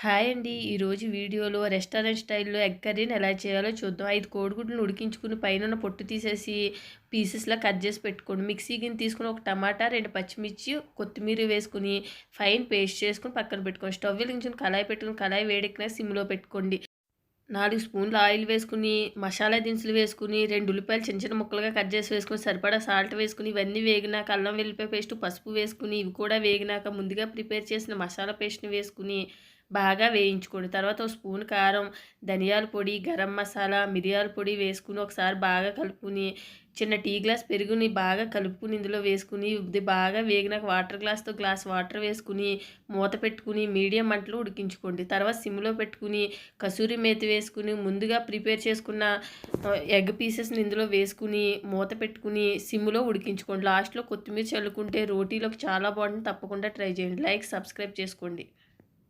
Hi అండి. ఈరోజు వీడియోలో రెస్టారెంట్ స్టైల్‌లో ఎగ్ కర్రీని ఎలా చేయాలో చూద్దాం. 5 కోడిగుడ్లను ఉడికించుకుని పైనున్న పొట్టు తీసేసి పీసెస్‌లా కట్ చేసి పెట్టుకోండి. మిక్సీ గిన్నె తీసుకొని ఒక టమాటా, 2 పచ్చిమిర్చి, కొత్తిమీర వేసుకొని ఫైన్ పేస్ట్ చేసుకొని పక్కన పెట్టుకోండి. స్టవ్ వెలిగించుకొని కళాయి పెట్టుకొని కళాయి వేడెక్కినాక సిమ్‌లో పెట్టుకోండి. 4 స్పూన్లు ఆయిల్ వేసుకొని, మసాలా దినుసులు వేసుకొని, 2 ఉల్లిపాయలు చిన్న చిన్న ముక్కలుగా కట్ చేసి వేసుకొని, సరిపడా సాల్ట్ వేసుకొని, ఇవన్నీ వేగినాక అల్లం వెల్లిపాయ పేస్ట్, పసుపు వేసుకొని, ఇవి కూడా వేగినాక ముందుగా ప్రిపేర్ చేసిన మసాలా పేస్ట్‌ని వేసుకొని బాగా వేయించుకోండి. తర్వాత ఒక స్పూన్ కారం, ధనియాల పొడి, గరం మసాలా, మిరియాల పొడి వేసుకొని ఒకసారి బాగా కలుపుకొని, చిన్న టీ గ్లాస్ పెరుగుని బాగా కలుపుకొని ఇందులో వేసుకుని, ఇది బాగా వేగినాక వాటర్ గ్లాస్‌తో గ్లాస్ వాటర్ వేసుకుని, మూత పెట్టుకుని మీడియం మంటలో ఉడికించుకోండి. తర్వాత సిమ్‌లో పెట్టుకుని, కసూరి మేతి వేసుకుని, ముందుగా ప్రిపేర్ చేసుకున్న ఎగ్ పీసెస్‌ని ఇందులో వేసుకుని, మూత పెట్టుకుని సిమ్‌లో ఉడికించుకోండి. లాస్ట్‌లో కొత్తిమీర చల్లుకుంటే రోటీలోకి చాలా బాగుంటుంది. తప్పకుండా ట్రై చేయండి. లైక్, సబ్స్క్రైబ్ చేసుకోండి.